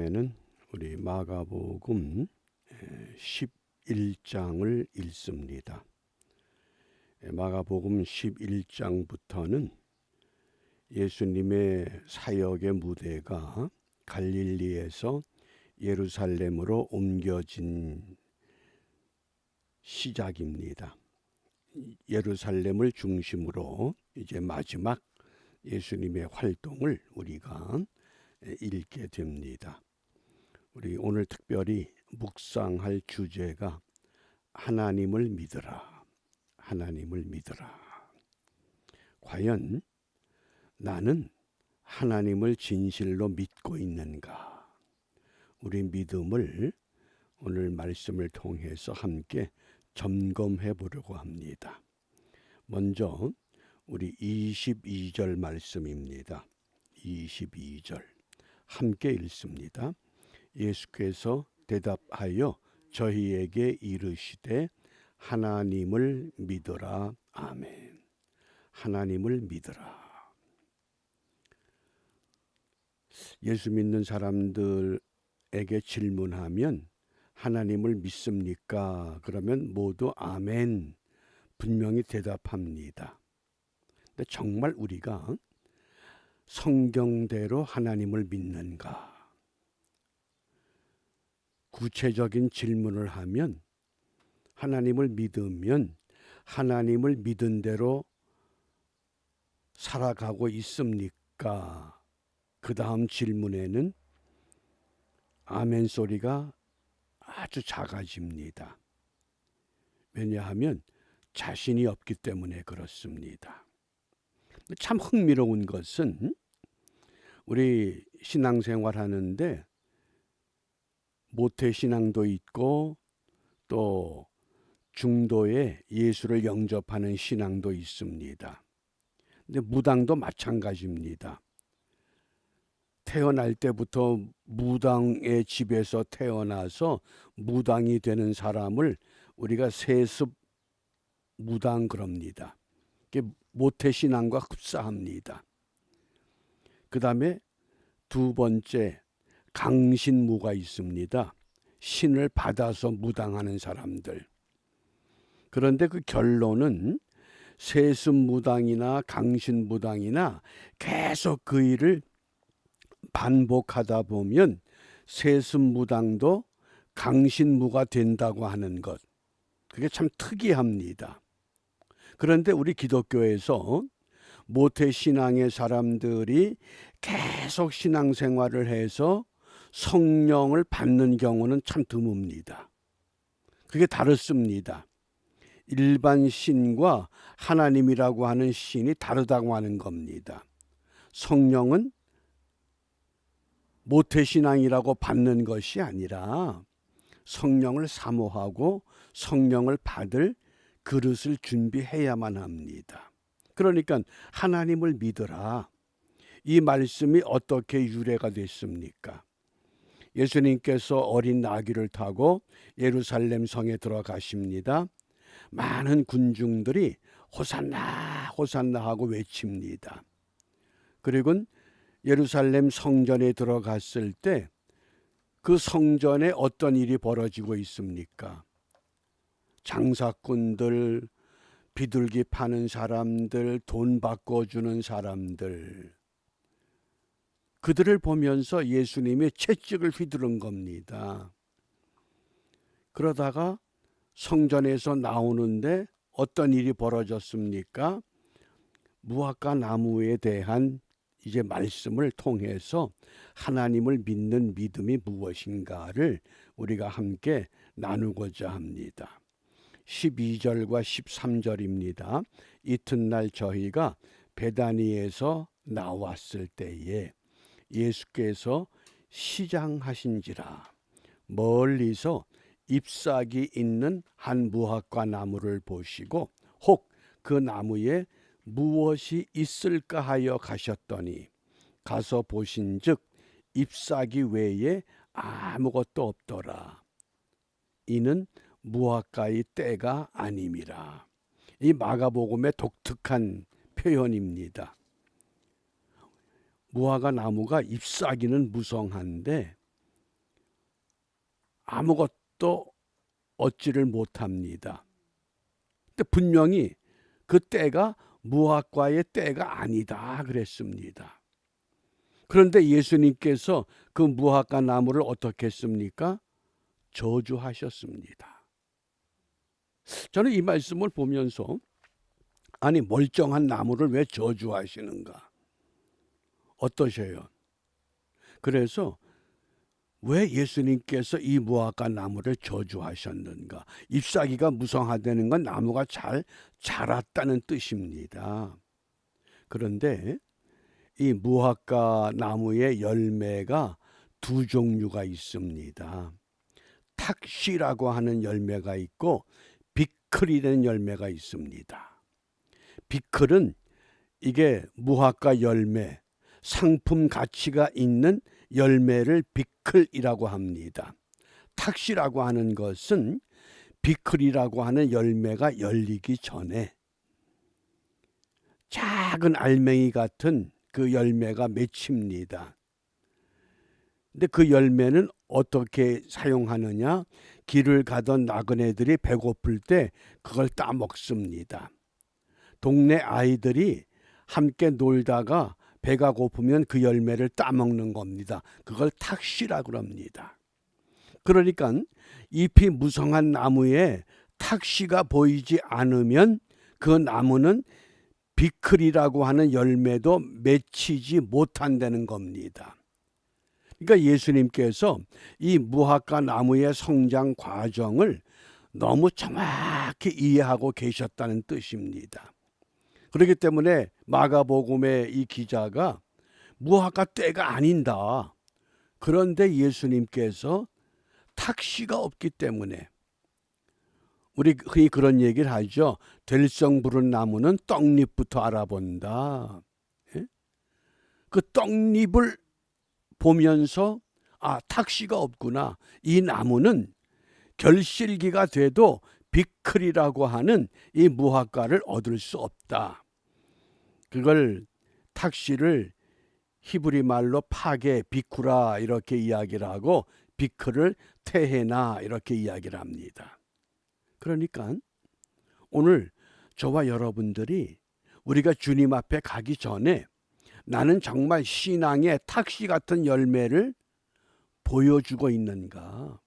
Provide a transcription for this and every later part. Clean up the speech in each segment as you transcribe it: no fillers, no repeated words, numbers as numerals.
다음에는 우리 마가복음 11장을 읽습니다. 마가복음 11장부터는 예수님의 사역의 무대가 갈릴리에서 예루살렘으로 옮겨진 시작입니다. 예루살렘을 중심으로 이제 마지막 예수님의 활동을 우리가 읽게 됩니다. 우리 오늘 특별히 묵상할 주제가 하나님을 믿으라. 하나님을 믿으라. 과연 나는 하나님을 진실로 믿고 있는가? 우리 믿음을 오늘 말씀을 통해서 함께 점검해 보려고 합니다. 먼저 우리 22절 말씀입니다. 22절 함께 읽습니다. 예수께서 대답하여 저희에게 이르시되 하나님을 믿으라. 아멘. 하나님을 믿으라. 예수 믿는 사람들에게 질문하면 하나님을 믿습니까? 그러면 모두 아멘 분명히 대답합니다. 근데 정말 우리가 성경대로 하나님을 믿는가? 구체적인 질문을 하면 하나님을 믿으면 하나님을 믿은 대로 살아가고 있습니까? 그 다음 질문에는 아멘 소리가 아주 작아집니다. 왜냐하면 자신이 없기 때문에 그렇습니다. 참 흥미로운 것은 우리 신앙생활 하는데 모태신앙도 있고 또 중도에 예수를 영접하는 신앙도 있습니다. 근데 무당도 마찬가지입니다. 태어날 때부터 무당의 집에서 태어나서 무당이 되는 사람을 우리가 세습 무당 그럽니다. 모태신앙과 흡사합니다. 그 다음에 두 번째 강신무가 있습니다. 신을 받아서 무당하는 사람들. 그런데 그 결론은 세습무당이나 강신무당이나 계속 그 일을 반복하다 보면 세습무당도 강신무가 된다고 하는 것. 그게 참 특이합니다. 그런데 우리 기독교에서 모태신앙의 사람들이 계속 신앙생활을 해서 성령을 받는 경우는 참 드뭅니다. 그게 다릅니다. 일반 신과 하나님이라고 하는 신이 다르다고 하는 겁니다. 성령은 모태신앙이라고 받는 것이 아니라 성령을 사모하고 성령을 받을 그릇을 준비해야만 합니다. 그러니까 하나님을 믿으라. 이 말씀이 어떻게 유래가 됐습니까? 예수님께서 어린 나귀를 타고 예루살렘 성에 들어가십니다. 많은 군중들이 호산나 호산나 하고 외칩니다. 그리고 예루살렘 성전에 들어갔을 때 그 성전에 어떤 일이 벌어지고 있습니까? 장사꾼들, 비둘기 파는 사람들, 돈 바꿔주는 사람들, 그들을 보면서 예수님이 채찍을 휘두른 겁니다. 그러다가 성전에서 나오는데 어떤 일이 벌어졌습니까? 무화과 나무에 대한 이제 말씀을 통해서 하나님을 믿는 믿음이 무엇인가를 우리가 함께 나누고자 합니다. 12절과 13절입니다. 이튿날 저희가 베다니에서 나왔을 때에 예수께서 시장하신지라 멀리서 잎사귀 있는 한 무화과 나무를 보시고 혹 그 나무에 무엇이 있을까 하여 가셨더니 가서 보신즉 잎사귀 외에 아무것도 없더라. 이는 무화과의 때가 아님이라. 이 마가복음의 독특한 표현입니다. 무화과 나무가 잎사귀는 무성한데 아무것도 얻지를 못합니다. 근데 분명히 그 때가 무화과의 때가 아니다 그랬습니다. 그런데 예수님께서 그 무화과 나무를 어떻게 했습니까? 저주하셨습니다. 저는 이 말씀을 보면서 아니 멀쩡한 나무를 왜 저주하시는가? 어떠셔요? 그래서 왜 예수님께서 이 무화과 나무를 저주하셨는가? 잎사귀가 무성하다는 건 나무가 잘 자랐다는 뜻입니다. 그런데 이 무화과 나무의 열매가 두 종류가 있습니다. 탁시라고 하는 열매가 있고 비클이라는 열매가 있습니다. 비클은 이게 무화과 열매, 상품 가치가 있는 열매를 비클이라고 합니다. 탁시라고 하는 것은 비클이라고 하는 열매가 열리기 전에 작은 알맹이 같은 그 열매가 맺힙니다. 근데 그 열매는 어떻게 사용하느냐? 길을 가던 나그네들이 배고플 때 그걸 따먹습니다. 동네 아이들이 함께 놀다가 배가 고프면 그 열매를 따먹는 겁니다. 그걸 탁시라고 합니다. 그러니까 잎이 무성한 나무에 탁시가 보이지 않으면 그 나무는 비클이라고 하는 열매도 맺히지 못한다는 겁니다. 그러니까 예수님께서 이 무화과 나무의 성장 과정을 너무 정확히 이해하고 계셨다는 뜻입니다. 그렇기 때문에 마가복음의 이 기자가 무화과 때가 아닌다. 그런데 예수님께서 탁시가 없기 때문에 우리 흔히 그런 얘기를 하죠. 될성 부른 나무는 떡잎부터 알아본다. 그 떡잎을 보면서 아, 탁시가 없구나. 이 나무는 결실기가 돼도 비클이라고 하는 이 무화과를 얻을 수 없다. 그걸 탁시를 히브리 말로 파게 비쿠라 이렇게 이야기를 하고 비클을 테헤나 이렇게 이야기를 합니다. 그러니까 오늘 저와 여러분들이 우리가 주님 앞에 가기 전에 나는 정말 신앙의 탁시 같은 열매를 보여주고 있는가?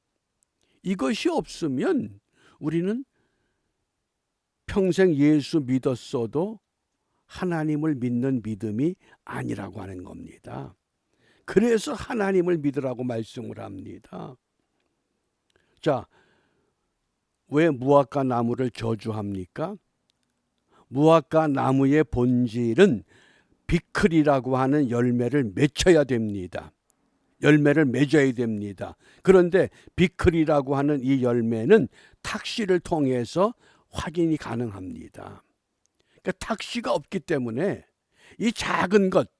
이것이 없으면 우리는 평생 예수 믿었어도 하나님을 믿는 믿음이 아니라고 하는 겁니다. 그래서 하나님을 믿으라고 말씀을 합니다. 자, 왜 무화과 나무를 저주합니까? 무화과 나무의 본질은 비클이라고 하는 열매를 맺혀야 됩니다. 열매를 맺어야 됩니다. 그런데 비클이라고 하는 이 열매는 탁시를 통해서 확인이 가능합니다. 그러니까 탁시가 없기 때문에 이 작은 것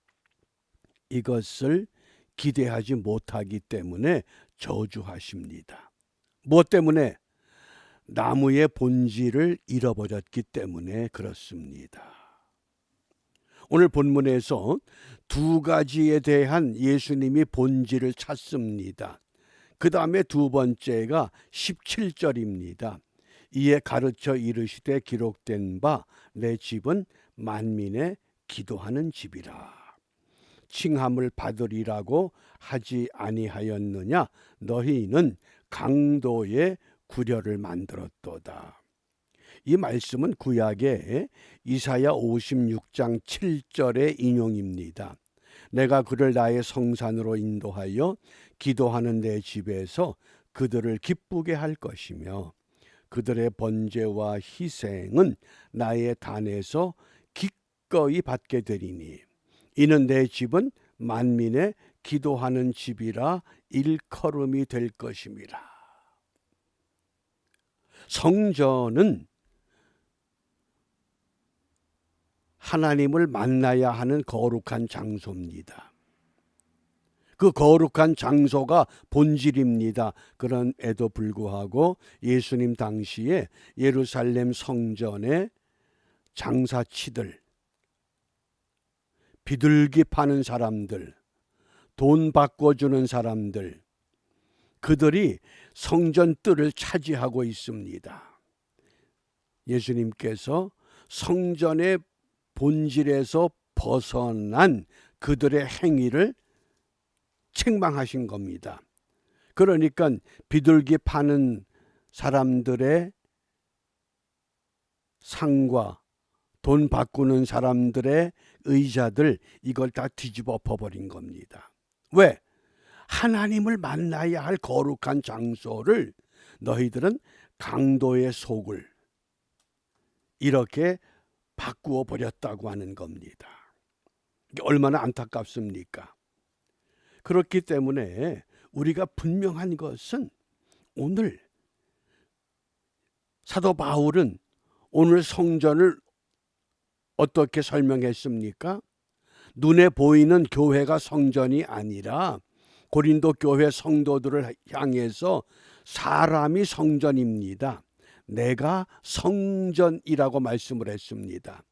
이것을 기대하지 못하기 때문에 저주하십니다. 무엇 때문에? 나무의 본질을 잃어버렸기 때문에 그렇습니다. 오늘 본문에서 두 가지에 대한 예수님이 본질을 찾습니다. 그 다음에 두 번째가 17절입니다. 이에 가르쳐 이르시되 기록된 바 내 집은 만민의 기도하는 집이라. 칭함을 받으리라고 하지 아니하였느냐? 너희는 강도의 구려를 만들었도다. 이 말씀은 구약의 이사야 56장 7절의 인용입니다. 내가 그를 나의 성산으로 인도하여 기도하는 내 집에서 그들을 기쁘게 할 것이며 그들의 번제와 희생은 나의 단에서 기꺼이 받게 되리니 이는 내 집은 만민의 기도하는 집이라 일컬음이 될 것임이라. 성전은 하나님을 만나야 하는 거룩한 장소입니다. 그 거룩한 장소가 본질입니다. 그런에도 불구하고 예수님 당시에 예루살렘 성전의 장사치들, 비둘기 파는 사람들, 돈 바꿔주는 사람들, 그들이 성전 뜰을 차지하고 있습니다. 예수님께서 성전의 본질에서 벗어난 그들의 행위를 책망하신 겁니다. 그러니까 비둘기 파는 사람들의 상과 돈 바꾸는 사람들의 의자들, 이걸 다 뒤집어 엎어버린 겁니다. 왜? 하나님을 만나야 할 거룩한 장소를 너희들은 강도의 속을 이렇게 바꾸어 버렸다고 하는 겁니다. 이게 얼마나 안타깝습니까? 그렇기 때문에 우리가 분명한 것은, 오늘 사도 바울은 오늘 성전을 어떻게 설명했습니까? 눈에 보이는 교회가 성전이 아니라 고린도 교회 성도들을 향해서 사람이 성전입니다. 내가 성전이라고 말씀을 했습니다.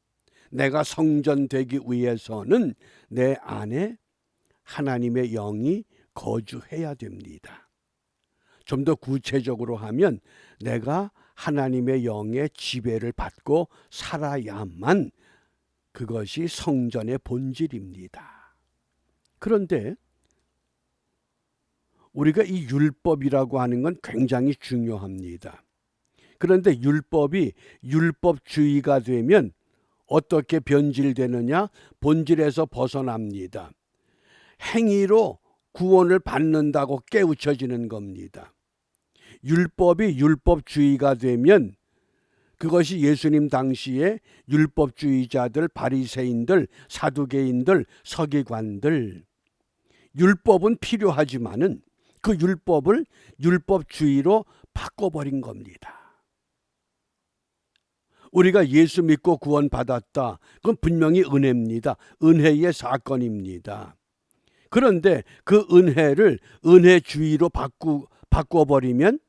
내가 성전 되기 위해서는 내 안에 하나님의 영이 거주해야 됩니다. 좀 더 구체적으로 하면 내가 하나님의 영의 지배를 받고 살아야만 그것이 성전의 본질입니다. 그런데 우리가 이 율법이라고 하는 건 굉장히 중요합니다. 그런데 율법이 율법주의가 되면 어떻게 변질되느냐? 본질에서 벗어납니다. 행위로 구원을 받는다고 깨우쳐지는 겁니다. 율법이 율법주의가 되면 그것이 예수님 당시에 율법주의자들, 바리새인들, 사두개인들, 서기관들, 율법은 필요하지만은 그 율법을 율법주의로 바꿔버린 겁니다. 우리가 예수 믿고 구원받았다. 그건 분명히 은혜입니다. 은혜의 사건입니다. 그런데 그 은혜를 은혜주의로 바꿔버리면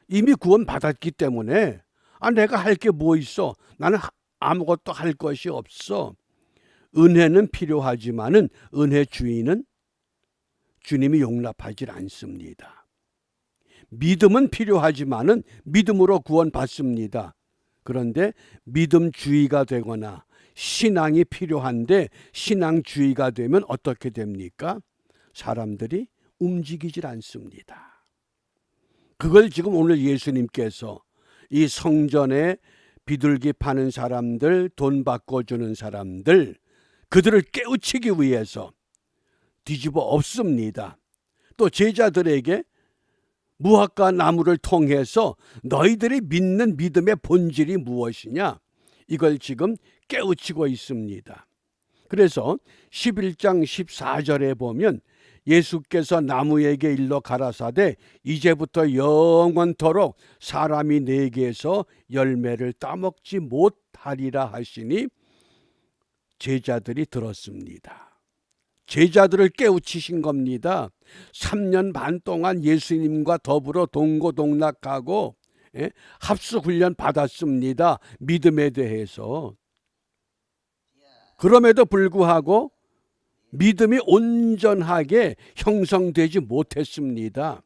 이미 구원받았기 때문에 내가 할 게 뭐 있어? 나는 아무것도 할 것이 없어. 은혜는 필요하지만은 은혜주의는 주님이 용납하지 않습니다. 믿음은 필요하지만은 믿음으로 구원받습니다. 그런데 믿음주의가 되거나 신앙이 필요한데 신앙주의가 되면 어떻게 됩니까? 사람들이 움직이질 않습니다. 그걸 지금 오늘 예수님께서 이 성전에 비둘기 파는 사람들, 돈 바꿔주는 사람들, 그들을 깨우치기 위해서 뒤집어 엎습니다. 또 제자들에게 무화과 나무를 통해서 너희들이 믿는 믿음의 본질이 무엇이냐? 이걸 지금 깨우치고 있습니다. 그래서 11장 14절에 보면 예수께서 나무에게 일러 가라사대 이제부터 영원토록 사람이 내게서 열매를 따먹지 못하리라 하시니 제자들이 들었습니다. 제자들을 깨우치신 겁니다. 3년 반 동안 예수님과 더불어 동고동락하고 합수훈련 받았습니다. 믿음에 대해서. 그럼에도 불구하고 믿음이 온전하게 형성되지 못했습니다.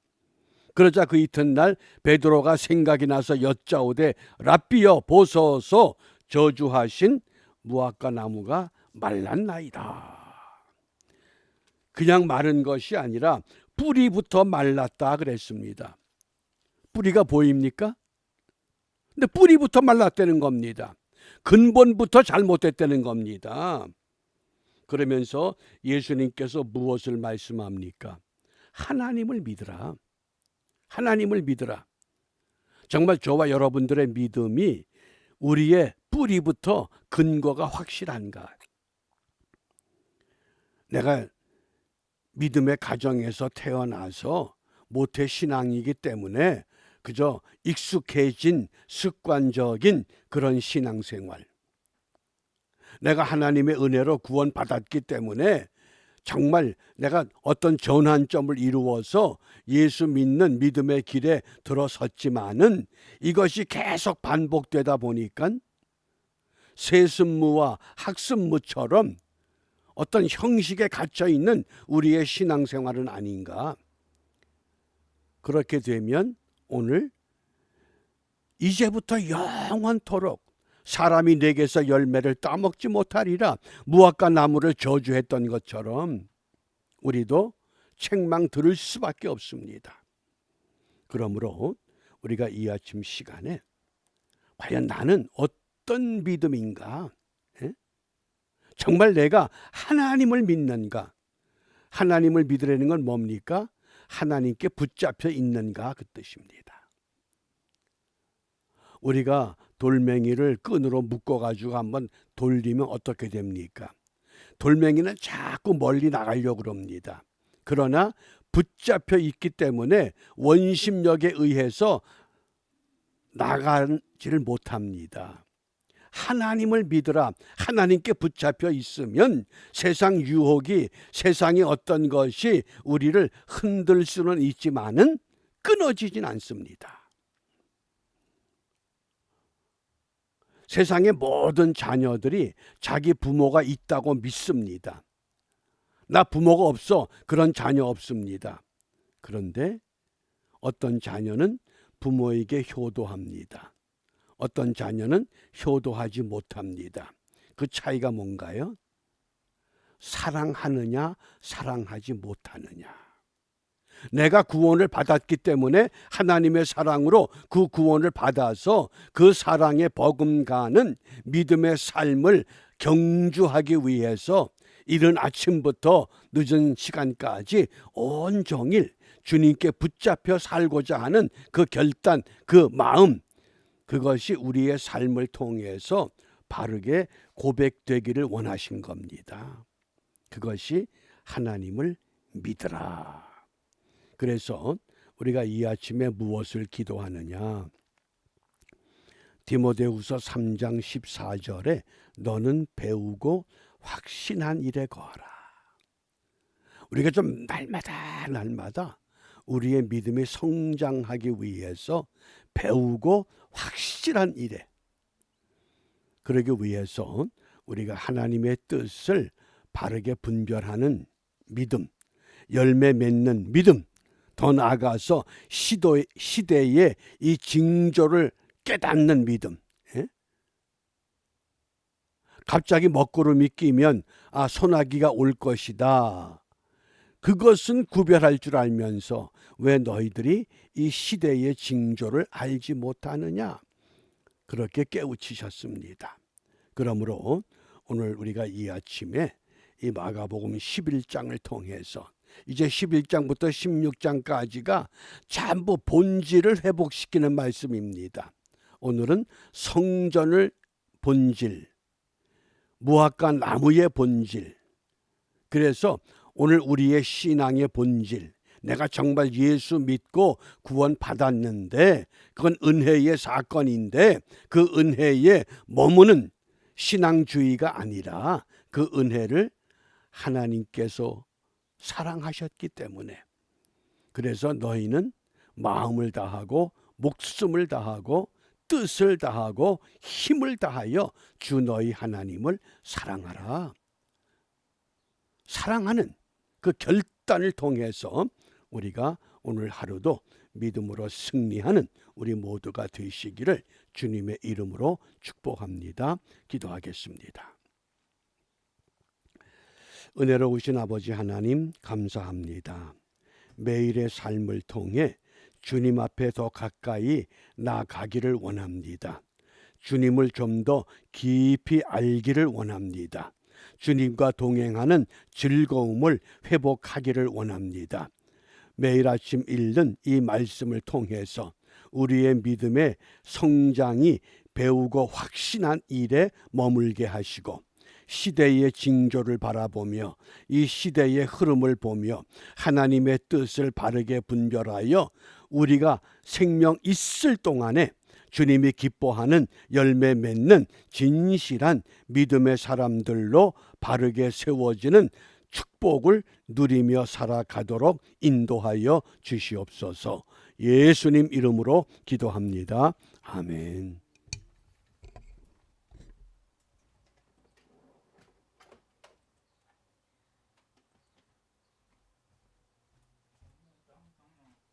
그러자 그 이튿날 베드로가 생각이 나서 여짜오되 랍비여 보소서 저주하신 무화과 나무가 말랐나이다. 그냥 마른 것이 아니라 뿌리부터 말랐다 그랬습니다. 뿌리가 보입니까? 근데 뿌리부터 말랐다는 겁니다. 근본부터 잘못됐다는 겁니다. 그러면서 예수님께서 무엇을 말씀합니까? 하나님을 믿으라. 하나님을 믿으라. 정말 저와 여러분들의 믿음이 우리의 뿌리부터 근거가 확실한가? 내가 믿음의 가정에서 태어나서 모태신앙이기 때문에 그저 익숙해진 습관적인 그런 신앙생활. 내가 하나님의 은혜로 구원받았기 때문에 정말 내가 어떤 전환점을 이루어서 예수 믿는 믿음의 길에 들어섰지만은 이것이 계속 반복되다 보니까 세습무와 학습무처럼 어떤 형식에 갇혀 있는 우리의 신앙생활은 아닌가. 그렇게 되면 오늘 이제부터 영원토록 사람이 내게서 열매를 따먹지 못하리라 무화과 나무를 저주했던 것처럼 우리도 책망 들을 수밖에 없습니다. 그러므로 우리가 이 아침 시간에 과연 나는 어떤 믿음인가? 정말 내가 하나님을 믿는가? 하나님을 믿으려는 건 뭡니까? 하나님께 붙잡혀 있는가 그 뜻입니다. 우리가 돌멩이를 끈으로 묶어가지고 한번 돌리면 어떻게 됩니까? 돌멩이는 자꾸 멀리 나가려고 그럽니다. 그러나 붙잡혀 있기 때문에 원심력에 의해서 나가지를 못합니다. 하나님을 믿으라. 하나님께 붙잡혀 있으면 세상 유혹이, 세상의 어떤 것이 우리를 흔들 수는 있지만은 끊어지진 않습니다. 세상의 모든 자녀들이 자기 부모가 있다고 믿습니다. 나 부모가 없어. 그런 자녀 없습니다. 그런데 어떤 자녀는 부모에게 효도합니다. 어떤 자녀는 효도하지 못합니다. 그 차이가 뭔가요? 사랑하느냐, 사랑하지 못하느냐. 내가 구원을 받았기 때문에 하나님의 사랑으로 그 구원을 받아서 그 사랑에 버금가는 믿음의 삶을 경주하기 위해서 이른 아침부터 늦은 시간까지 온종일 주님께 붙잡혀 살고자 하는 그 결단, 그 마음, 그것이 우리의 삶을 통해서 바르게 고백되기를 원하신 겁니다. 그것이 하나님을 믿으라. 그래서 우리가 이 아침에 무엇을 기도하느냐? 디모데후서 3장 14절에 너는 배우고 확신한 일에 거하라. 우리가 좀 날마다 우리의 믿음이 성장하기 위해서 배우고 확실한 일에, 그러기 위해서 우리가 하나님의 뜻을 바르게 분별하는 믿음, 열매 맺는 믿음, 더 나아가서 시대의 이 징조를 깨닫는 믿음. 갑자기 먹구름이 끼면 소나기가 올 것이다. 그것은 구별할 줄 알면서 왜 너희들이 이 시대의 징조를 알지 못하느냐? 그렇게 깨우치셨습니다. 그러므로 오늘 우리가 이 아침에 이 마가복음 11장을 통해서 이제 11장부터 16장까지가 전부 본질을 회복시키는 말씀입니다. 오늘은 성전을 본질, 무화과 나무의 본질. 그래서 오늘 우리의 신앙의 본질, 내가 정말 예수 믿고 구원 받았는데 그건 은혜의 사건인데 그 은혜에 머무는 신앙주의가 아니라 그 은혜를 하나님께서 사랑하셨기 때문에, 그래서 너희는 마음을 다하고 목숨을 다하고 뜻을 다하고 힘을 다하여 주 너희 하나님을 사랑하라. 사랑하는 그 결단을 통해서 우리가 오늘 하루도 믿음으로 승리하는 우리 모두가 되시기를 주님의 이름으로 축복합니다. 기도하겠습니다. 은혜로우신 아버지 하나님 감사합니다. 매일의 삶을 통해 주님 앞에 더 가까이 나아가기를 원합니다. 주님을 좀 더 깊이 알기를 원합니다. 주님과 동행하는 즐거움을 회복하기를 원합니다. 매일 아침 읽는 이 말씀을 통해서 우리의 믿음의 성장이 배우고 확신한 일에 머물게 하시고 시대의 징조를 바라보며 이 시대의 흐름을 보며 하나님의 뜻을 바르게 분별하여 우리가 생명 있을 동안에 주님이 기뻐하는 열매 맺는 진실한 믿음의 사람들로 바르게 세워지는 축복을 누리며 살아가도록 인도하여 주시옵소서. 예수님 이름으로 기도합니다. 아멘.